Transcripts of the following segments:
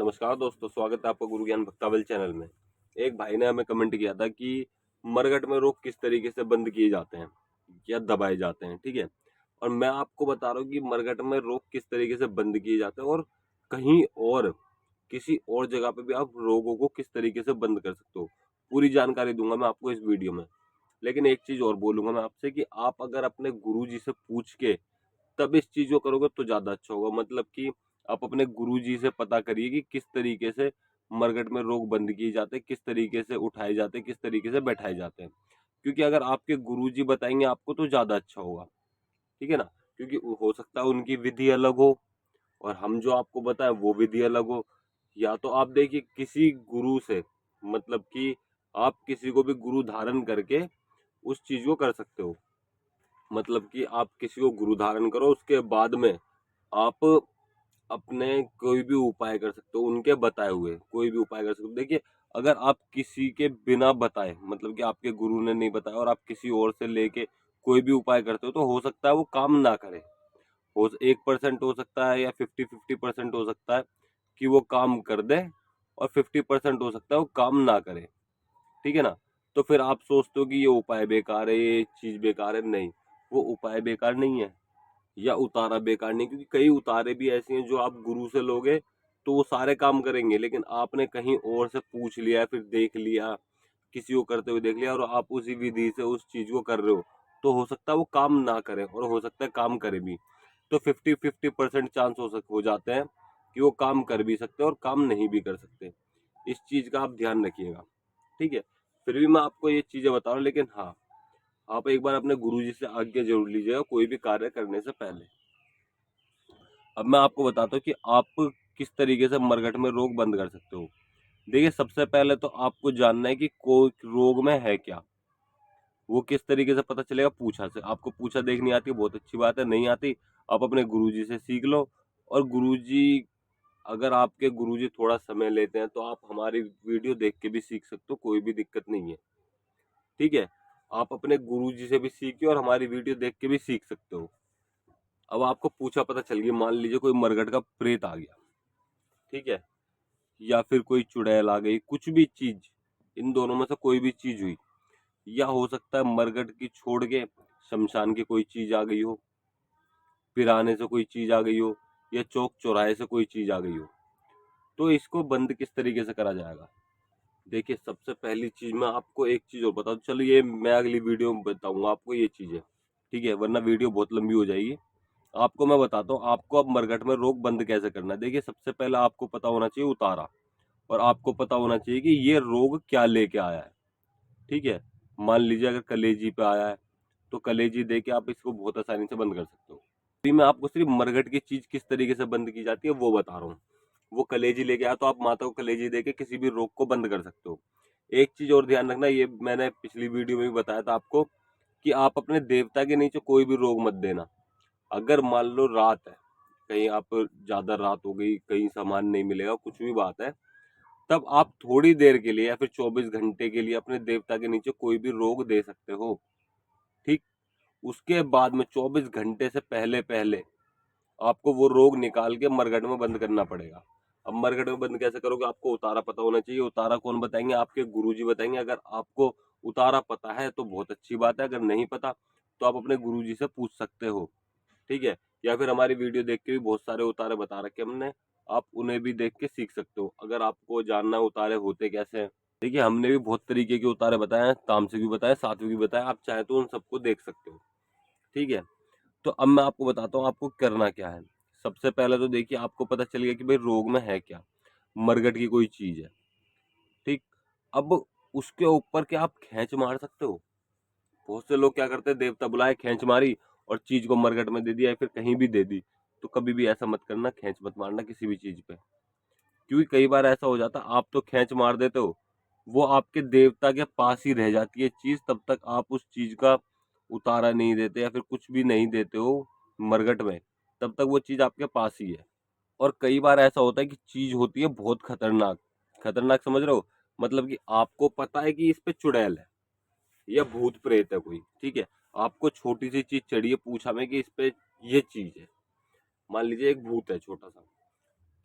नमस्कार दोस्तों, स्वागत है आपका गुरु ज्ञान भक्तावल चैनल में। एक भाई ने हमें कमेंट किया था कि मरघट में रोग किस तरीके से बंद किए जाते हैं या दबाए जाते हैं, ठीक है। और मैं आपको बता रहा हूँ कि मरघट में रोग किस तरीके से बंद किए जाते हैं और कहीं और किसी और जगह पे भी आप रोगों को किस तरीके से बंद कर सकते हो। पूरी जानकारी दूंगा मैं आपको इस वीडियो में। लेकिन एक चीज और बोलूंगा मैं आपसे कि आप अगर अपने गुरु जी से पूछ के तब इस चीज को करोगे तो ज्यादा अच्छा होगा। मतलब कि आप अपने गुरुजी से पता करिए कि किस तरीके से मरघट में रोग बंद किए जाते हैं, किस तरीके से उठाए जाते हैं, किस तरीके से बैठाए जाते हैं। क्योंकि अगर आपके गुरुजी बताएंगे आपको तो ज्यादा अच्छा होगा, ठीक है ना। क्योंकि हो सकता है उनकी विधि अलग हो और हम जो आपको बताएं वो विधि अलग हो। या तो आप देखिए किसी गुरु से, मतलब कि आप किसी को भी गुरु धारण करके उस चीज को कर सकते हो। मतलब कि आप किसी को गुरु धारण करो, उसके बाद में आप अपने कोई भी उपाय कर सकते हो, उनके बताए हुए कोई भी उपाय कर सकते हो। देखिए, अगर आप किसी के बिना बताए, मतलब कि आपके गुरु ने नहीं बताया और आप किसी और से लेके कोई भी उपाय करते हो तो हो सकता है वो काम ना करे। हो 1% हो सकता है या 50-50% हो सकता है कि वो काम कर दे और 50% हो सकता है वो काम ना करे, ठीक है ना। तो फिर आप सोचते हो कि ये उपाय बेकार है, ये चीज बेकार है। नहीं, वो उपाय बेकार नहीं है या उतारा बेकार नहीं, क्योंकि कई उतारे भी ऐसे हैं जो आप गुरु से लोगे तो वो सारे काम करेंगे, लेकिन आपने कहीं और से पूछ लिया, फिर देख लिया, किसी को करते हुए देख लिया और आप उसी विधि से उस चीज को कर रहे हो, तो हो सकता है वो काम ना करे और हो सकता है काम करे भी। तो 50-50% चांस हो जाते हैं कि वो काम कर भी सकते हैं और काम नहीं भी कर सकते। इस चीज का आप ध्यान रखिएगा, ठीक है। फिर भी मैं आपको ये चीजें बता रहा हूँ, लेकिन हाँ, आप एक बार अपने गुरुजी से आज्ञा जरूर लीजिएगा कोई भी कार्य करने से पहले। अब मैं आपको बताता हूँ कि आप किस तरीके से मरघट में रोग बंद कर सकते हो। देखिए, सबसे पहले तो आपको जानना है कि कोई रोग में है क्या। वो किस तरीके से पता चलेगा? पूछा से। आपको पूछा देखनी आती है, बहुत अच्छी बात है। नहीं आती, आप अपने गुरुजी से सीख लो। और गुरुजी, अगर आपके गुरुजी थोड़ा समय लेते हैं तो आप हमारी वीडियो देख के भी सीख सकते हो, कोई भी दिक्कत नहीं है, ठीक है। आप अपने गुरुजी से भी सीखिए और हमारी वीडियो देख के भी सीख सकते हो। अब आपको पूछा पता चल गई, मान लीजिए कोई मरघट का प्रेत आ गया, ठीक है, या फिर कोई चुड़ैल आ गई, कुछ भी चीज, इन दोनों में से कोई भी चीज हुई। या हो सकता है मरघट की छोड़ के शमशान की कोई चीज आ गई हो, पिराने से कोई चीज आ गई हो, या चौक चौराहे से कोई चीज आ गई हो। तो इसको बंद किस तरीके से करा जाएगा? देखिए, सबसे पहली चीज मैं आपको एक चीज और बता दूं, चलिए मैं अगली वीडियो में बताऊंगा आपको ये चीजें, ठीक है, वरना वीडियो बहुत लंबी हो जाएगी। आपको मैं बताता हूँ आपको अब मरघट में रोग बंद कैसे करना है। देखिए, सबसे पहले आपको पता होना चाहिए उतारा, और आपको पता होना चाहिए कि ये रोग क्या लेके आया है, ठीक है। मान लीजिए अगर कलेजी पे आया है तो कलेजी दे के आप इसको बहुत आसानी से बंद कर सकते हो। अभी मैं आपको सिर्फ मरघट की चीज किस तरीके से बंद की जाती है वो बता रहा हूँ। वो कलेजी लेके आया तो आप माता को कलेजी दे के किसी भी रोग को बंद कर सकते हो। एक चीज और ध्यान रखना, ये मैंने पिछली वीडियो में भी बताया था आपको, कि आप अपने देवता के नीचे कोई भी रोग मत देना। अगर मान लो रात है, कहीं आप ज्यादा रात हो गई, कहीं सामान नहीं मिलेगा, कुछ भी बात है, तब आप थोड़ी देर के लिए या फिर 24 घंटे के लिए अपने देवता के नीचे कोई भी रोग दे सकते हो, ठीक। उसके बाद में 24 घंटे से पहले पहले आपको वो रोग निकाल के मरघट में बंद करना पड़ेगा। अब मरघट में बंद कैसे करोगे? आपको उतारा पता होना चाहिए। उतारा कौन बताएंगे? आपके गुरुजी बताएंगे। अगर आपको उतारा पता है तो बहुत अच्छी बात है, अगर नहीं पता तो आप अपने गुरुजी से पूछ सकते हो, ठीक है। या फिर हमारी वीडियो देख के भी बहुत सारे उतारे बता रखे हमने, आप उन्हें भी देख के सीख सकते हो अगर आपको जानना है उतारे होते कैसे हैं। देखिए, हमने भी बहुत तरीके के उतारे बताए हैं, तामसिक भी बताए, सात्विक भी बताए, आप चाहे तो उन सबको देख सकते हो, ठीक है। तो अब मैं आपको बताता हूँ आपको करना क्या है। सबसे पहले तो देखिए, आपको पता चल गया कि भाई रोग में है क्या, मरघट की कोई चीज है, ठीक। अब उसके ऊपर क्या आप खींच मार सकते हो? बहुत से लोग क्या करते हैं, देवता बुलाए, खींच मारी और चीज को मरघट में दे दिया या फिर कहीं भी दे दी। तो कभी भी ऐसा मत करना, खींच मत मारना किसी भी चीज पे। क्योंकि कई बार ऐसा हो जाता, आप तो खींच मार देते हो, वो आपके देवता के पास ही रह जाती है चीज, तब तक आप उस चीज का उतारा नहीं देते या फिर कुछ भी नहीं देते हो मरघट में, तब तक वो चीज आपके पास ही है। और कई बार ऐसा होता है कि चीज होती है बहुत खतरनाक। खतरनाक समझ रहे हो? मतलब कि आपको पता है कि इस पे चुड़ैल है या भूत प्रेत है कोई, ठीक है। आपको छोटी सी चीज चढ़ी है पूछा में कि इस पे ये चीज है, मान लीजिए एक भूत है छोटा सा,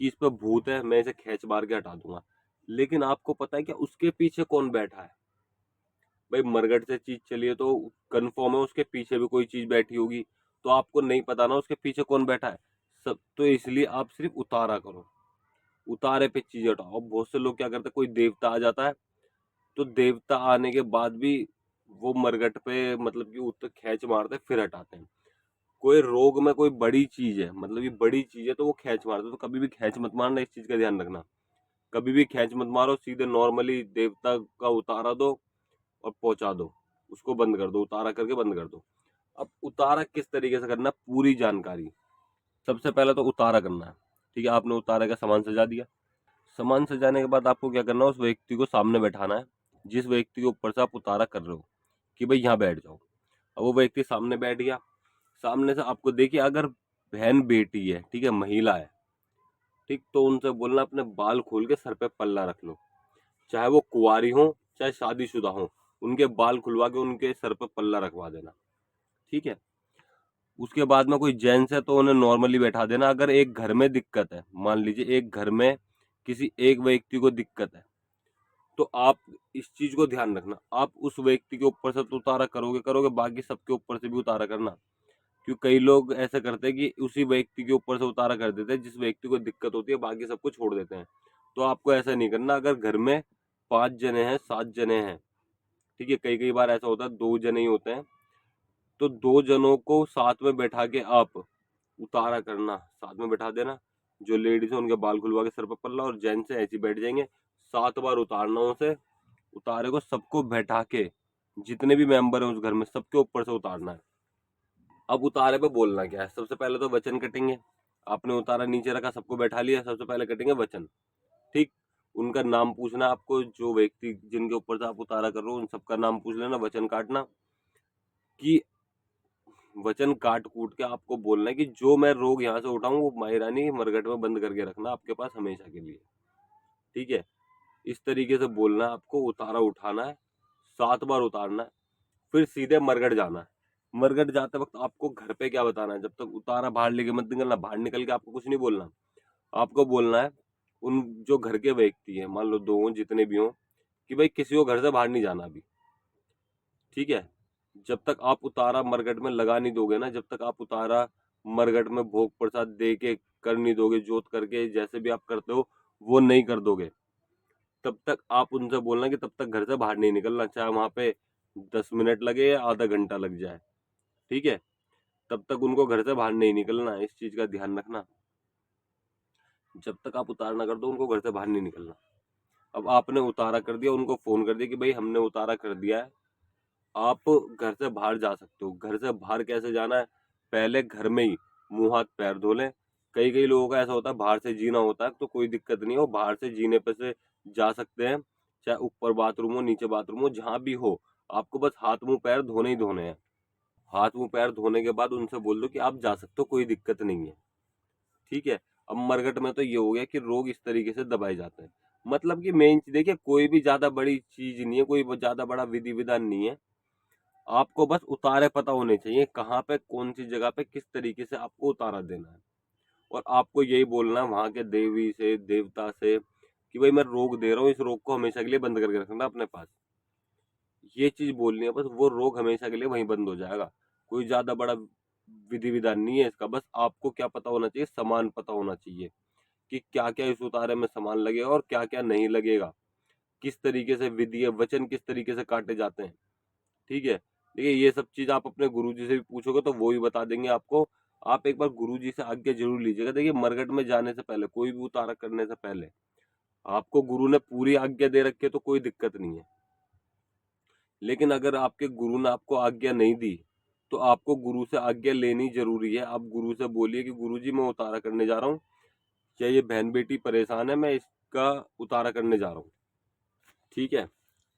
कि इस पे भूत है, मैं इसे खींच मार के हटा दूंगा। लेकिन आपको पता है क्या उसके पीछे कौन बैठा है? भाई मरगट से चीज चली है तो कंफर्म है उसके पीछे भी कोई चीज बैठी होगी। तो आपको नहीं पता ना उसके पीछे कौन बैठा है। सब तो इसलिए आप सिर्फ उतारा करो, उतारे पे चीज हटाओ। अब बहुत से लोग क्या करते हैं, कोई देवता आ जाता है तो देवता आने के बाद भी वो मरगट पे मतलब कि उतर खींच मारते हैं, फिर हटाते हैं। कोई रोग में कोई बड़ी चीज है, मतलब ये बड़ी चीज है तो वो खींच मारते हैं, तो कभी भी खींच मत मारना, इस चीज का ध्यान रखना। कभी भी खींच मत मारो, सीधे नॉर्मली देवता का उतारा दो और पहुंचा दो, उसको बंद कर दो, उतारा करके बंद कर दो। अब उतारा किस तरीके से करना है, पूरी जानकारी। सबसे पहले तो उतारा करना है, ठीक है। आपने उतारे का सामान सजा दिया, सामान सजाने के बाद आपको क्या करना है, उस व्यक्ति को सामने बैठाना है जिस व्यक्ति के ऊपर से आप उतारा कर रहे हो, कि भाई यहाँ बैठ जाओ। अब वो व्यक्ति सामने बैठ गया। सामने से आपको देखिए, अगर बहन बेटी है, ठीक है, महिला है, ठीक, तो उनसे बोलना अपने बाल खोल के सर पे पल्ला रख लो। चाहे वो कुंवारी हो चाहे शादीशुदा हो, उनके बाल खुलवा के उनके सर पे पल्ला रखवा देना, ठीक है। उसके बाद में कोई जेंट्स है तो उन्हें नॉर्मली बैठा देना। अगर एक घर में दिक्कत है, मान लीजिए एक घर में किसी एक व्यक्ति को दिक्कत है, तो आप इस चीज को ध्यान रखना, आप उस व्यक्ति के ऊपर से तो उतारा करोगे करोगे, बाकी सबके ऊपर से भी उतारा करना। क्योंकि कई लोग ऐसे करते हैं कि उसी व्यक्ति के ऊपर से उतारा कर देते हैं जिस व्यक्ति को दिक्कत होती है, बाकी सबको छोड़ देते हैं। तो आपको ऐसा नहीं करना। अगर घर में 5 जने हैं 7 जने हैं, ठीक है, कई कई बार ऐसा होता है 2 जने ही होते हैं, तो 2 जनों को साथ में बैठा के आप उतारा करना, साथ में बैठा देना। जो लेडीज है उनके बाल खुलवा के सर पर पल्ला, और जेंट्स है ऐसे ही बैठ जाएंगे। 7 बार उतारना उसे, उतारे को सबको बैठा के, जितने भी मेंबर हैं उस घर में सबके ऊपर से उतारना है। अब उतारे पे बोलना क्या है, सबसे पहले तो वचन कटेंगे। आपने उतारा नीचे रखा, सबको बैठा लिया, सबसे पहले कटेंगे वचन, ठीक। उनका नाम पूछना आपको, जो व्यक्ति जिनके ऊपर से आप उतारा कर रहे हो उन सबका नाम पूछ लेना, वचन काटना। कि वचन काट कूट के आपको बोलना है कि जो मैं रोग यहाँ से उठाऊं वो माई रानी मरघट में बंद करके रखना आपके पास हमेशा के लिए, ठीक है। इस तरीके से बोलना है आपको, उतारा उठाना है, 7 बार उतारना है, फिर सीधे मरघट जाना है। मरघट जाते वक्त आपको घर पे क्या बताना है, जब तक उतारा बाहर लेके मत निकलना। बाहर निकल के आपको कुछ नहीं बोलना। आपको बोलना है उन जो घर के व्यक्ति हैं, मान लो 2 हों जितने भी हों, कि भाई किसी को घर से बाहर नहीं जाना अभी, ठीक है। जब तक आप उतारा मरघट में लगा नहीं दोगे ना, जब तक आप उतारा मरघट में भोग प्रसाद दे के कर नहीं दोगे, जोत करके जैसे भी आप करते हो वो नहीं कर दोगे, तब तक आप उनसे बोलना कि तब तक घर से बाहर नहीं निकलना, चाहे वहां पे 10 मिनट लगे या आधा घंटा लग जाए, ठीक है। तब तक उनको घर से बाहर नहीं निकलना, इस चीज का ध्यान रखना। जब तक आप उतारा ना कर दो उनको घर से बाहर नहीं निकलना। अब आपने उतारा कर दिया, उनको फोन कर दिया कि भाई हमने उतारा कर दिया है, आप घर से बाहर जा सकते हो। घर से बाहर कैसे जाना है, पहले घर में ही मुंह हाथ पैर धो लें। कई कई लोगों का ऐसा होता है बाहर से जीना होता है, तो कोई दिक्कत नहीं हो, बाहर से जीने पे से जा सकते हैं। चाहे ऊपर बाथरूम हो नीचे बाथरूम हो जहां भी हो, आपको बस हाथ मुंह पैर धोने ही धोने हैं। हाथ मुंह पैर धोने के बाद उनसे बोल दो कि आप जा सकते हो, कोई दिक्कत नहीं है, ठीक है। अब मरघट में तो ये हो गया कि रोग इस तरीके से दबाए जाते हैं। मतलब कि मेन चीज देखिए, कोई भी ज्यादा बड़ी चीज नहीं है, कोई ज्यादा बड़ा विधि विधान नहीं है। आपको बस उतारे पता होने चाहिए, कहाँ पे कौन सी जगह पे किस तरीके से आपको उतारा देना है। और आपको यही बोलना है वहां के देवी से देवता से कि भाई मैं रोग दे रहा हूँ, इस रोग को हमेशा के लिए बंद करके रखना अपने पास। ये चीज बोलनी है बस, वो रोग हमेशा के लिए वहीं बंद हो जाएगा। कोई ज्यादा बड़ा विधि विधान नहीं है इसका। बस आपको क्या पता होना चाहिए, सामान पता होना चाहिए कि क्या क्या इस उतारे में सामान लगेगा और क्या क्या नहीं लगेगा, किस तरीके से विधि है, वचन किस तरीके से काटे जाते हैं, ठीक है। देखिए ये सब चीज आप अपने गुरुजी से भी पूछोगे तो वो भी बता देंगे आपको। आप एक बार गुरुजी से आज्ञा जरूर लीजिएगा। देखिए मरघट में जाने से पहले, कोई भी उतारा करने से पहले आपको गुरु ने पूरी आज्ञा दे रखी है तो कोई दिक्कत नहीं है। लेकिन अगर आपके गुरु ने आपको आज्ञा नहीं दी तो आपको गुरु से आज्ञा लेनी जरूरी है। आप गुरु से बोलिए कि गुरुजी मैं उतारा करने जा रहा हूँ, क्या ये बहन बेटी परेशान है, मैं इसका उतारा करने जा रहा हूँ, ठीक है।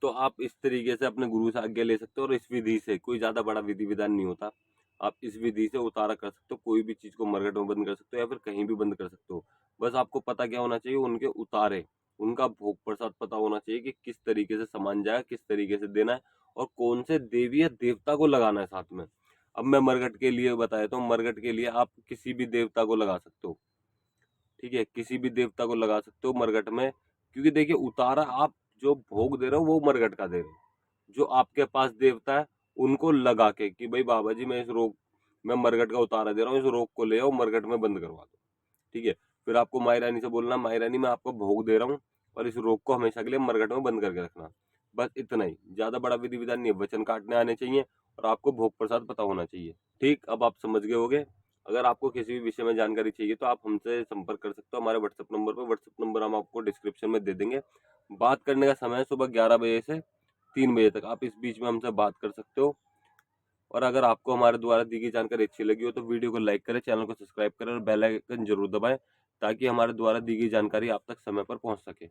तो आप इस तरीके से अपने गुरु से आज्ञा ले सकते हो, और इस विधि से, कोई ज्यादा बड़ा विधि विधान नहीं होता, आप इस विधि से उतारा कर सकते हो। कोई भी चीज को मरघट में बंद कर सकते हो या फिर कहीं भी बंद कर सकते हो। बस आपको पता क्या होना चाहिए, उनके उतारे, उनका भोग प्रसाद पता होना चाहिए कि किस तरीके से सामान जाए, किस तरीके से देना है, और कौन से देवी या देवता को लगाना है साथ में। अब मैं मरघट के लिए बताया तो मरघट के लिए आप किसी भी देवता को लगा सकते हो, ठीक है, किसी भी देवता को लगा सकते हो मरघट में, क्योंकि देखिए उतारा आप जो भोग दे रहे हो वो मरघट का दे रहे हो, जो आपके पास देवता है उनको लगा के कि भाई बाबा जी मैं मरघट का उतारा दे रहा हूँ, इस रोग को ले आओ मरघट में बंद करवा दो। ठीक है, फिर आपको माई रानी से बोलना, माई रानी मैं आपको भोग दे रहा हूँ और इस रोग को हमेशा के लिए मरघट में बंद करके रखना। बस इतना ही, ज्यादा बड़ा विधि विधान नहीं है, वचन काटने आने चाहिए और आपको भोग प्रसाद पता होना चाहिए। ठीक, अब आप समझ गए होगे। अगर आपको किसी भी विषय में जानकारी चाहिए तो आप हमसे संपर्क कर सकते हो हमारे व्हाट्सएप नंबर पर। व्हाट्सएप नंबर हम आपको डिस्क्रिप्शन में दे देंगे। बात करने का समय है सुबह 11 बजे से 3 बजे तक, आप इस बीच में हमसे बात कर सकते हो। और अगर आपको हमारे द्वारा दी गई जानकारी अच्छी लगी हो तो वीडियो को लाइक करें, चैनल को सब्सक्राइब करें और बेल आइकन जरूर दबाएं, ताकि हमारे द्वारा दी गई जानकारी आप तक समय पर पहुंच सके।